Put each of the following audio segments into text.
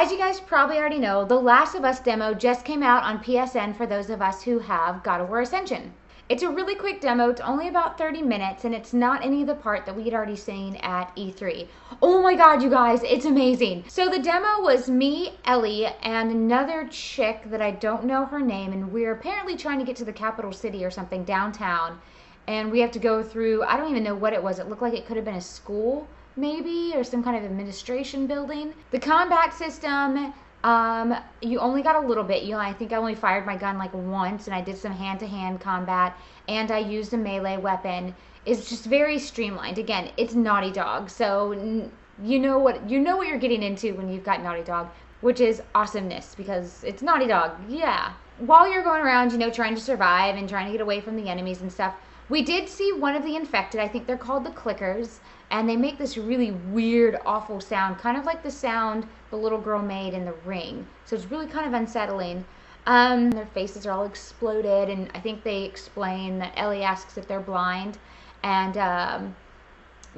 As you guys probably already know, the Last of Us demo just came out on PSN for those of us who have God of War Ascension. It's a really quick demo, it's only about 30 minutes, and it's not any of the part that we had already seen at E3. Oh my god, you guys, it's amazing. So the demo was me, Ellie, and another chick that I don't know her name, and we're apparently trying to get to the capital city or something downtown, and we have to go through, I don't even know what it was, it looked like it could have been a school, maybe, or some kind of administration building. The combat system, you only got a little bit. I think I only fired my gun like once, and I did some hand-to-hand combat, and I used a melee weapon. It's just very streamlined. Again, it's Naughty Dog, so you know what you're getting into when you've got Naughty Dog, which is awesomeness because it's Naughty Dog. Yeah. While you're going around, trying to survive and trying to get away from the enemies and stuff, we did see one of the infected. I think they're called the clickers, and they make this really weird, awful sound, kind of like the sound the little girl made in The Ring. So it's really kind of unsettling. Their faces are all exploded, and I think they explain that Ellie asks if they're blind, and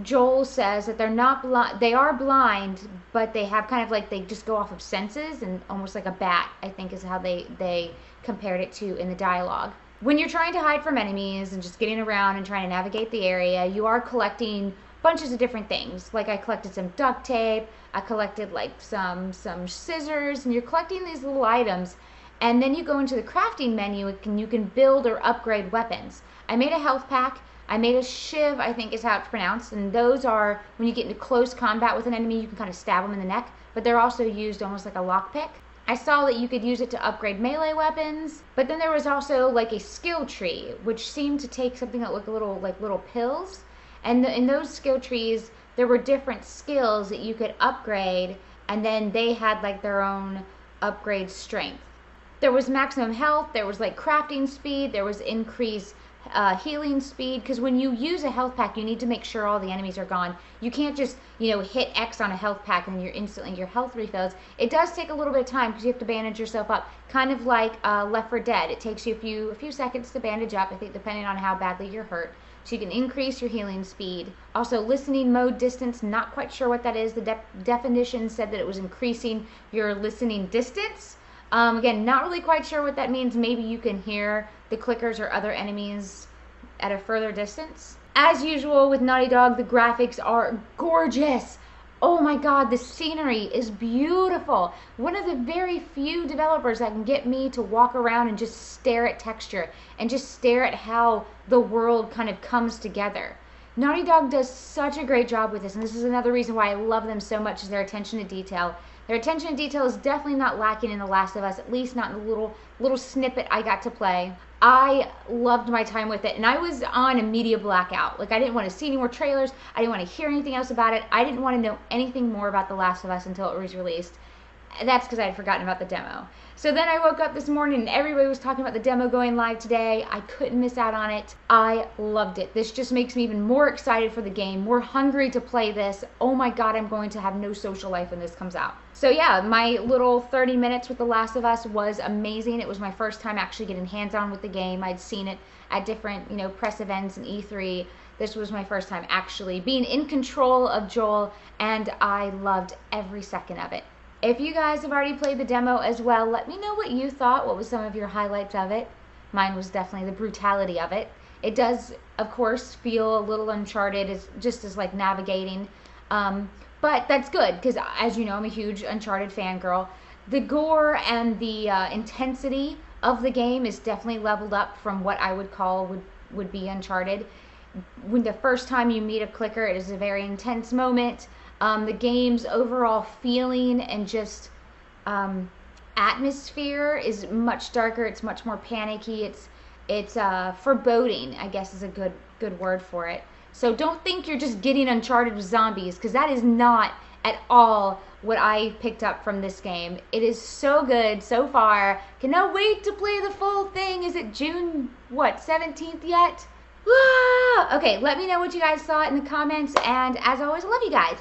Joel says that they're not blind. They are blind, but they have kind of like, they just go off of senses, and almost like a bat, I think is how they compared it to in the dialogue. When you're trying to hide from enemies and just getting around and trying to navigate the area, you are collecting bunches of different things. Like I collected some duct tape, I collected like some scissors, and you're collecting these little items, and then you go into the crafting menu and you can build or upgrade weapons. I made a health pack, I made a shiv, I think is how it's pronounced, and those are, when you get into close combat with an enemy, you can kind of stab them in the neck, but they're also used almost like a lockpick. I saw that you could use it to upgrade melee weapons, but then there was also like a skill tree, which seemed to take something that looked a little like little pills. And in those skill trees, there were different skills that you could upgrade, and then they had like their own upgrade strength. There was maximum health, there was like crafting speed, there was increased healing speed, because when you use a health pack, you need to make sure all the enemies are gone. You can't just, hit X on a health pack and your health refills. It does take a little bit of time because you have to bandage yourself up, kind of like Left 4 Dead. It takes you a few seconds to bandage up, I think, depending on how badly you're hurt. So you can increase your healing speed. Also, listening mode distance, not quite sure what that is. The definition said that it was increasing your listening distance. Again, not really quite sure what that means. Maybe you can hear the clickers or other enemies at a further distance. As usual with Naughty Dog, the graphics are gorgeous. Oh my god, the scenery is beautiful. One of the very few developers that can get me to walk around and just stare at texture and just stare at how the world kind of comes together. Naughty Dog does such a great job with this, and this is another reason why I love them so much, is their attention to detail. Their attention to detail is definitely not lacking in The Last of Us, at least not in the little snippet I got to play. I loved my time with it, and I was on a media blackout. Like, I didn't want to see any more trailers. I didn't want to hear anything else about it. I didn't want to know anything more about The Last of Us until it was released. That's because I had forgotten about the demo. So then I woke up this morning and everybody was talking about the demo going live today. I couldn't miss out on it. I loved it. This just makes me even more excited for the game, more hungry to play this. Oh my god, I'm going to have no social life when this comes out. So yeah, my little 30 minutes with The Last of Us was amazing. It was my first time actually getting hands-on with the game. I'd seen it at different, press events and E3. This was my first time actually being in control of Joel, and I loved every second of it. If you guys have already played the demo as well, let me know what you thought. What was some of your highlights of it? Mine was definitely the brutality of it. It does, of course, feel a little Uncharted, just as like navigating. But that's good, because as you know, I'm a huge Uncharted fangirl. The gore and the intensity of the game is definitely leveled up from what I would call would be Uncharted. When the first time you meet a clicker, it is a very intense moment. The game's overall feeling and just atmosphere is much darker. It's much more panicky. It's foreboding, I guess is a good word for it. So don't think you're just getting Uncharted with zombies, because that is not at all what I picked up from this game. It is so good so far. Cannot wait to play the full thing. Is it June, 17th yet? Ah! Okay, let me know what you guys thought in the comments, and as always, I love you guys.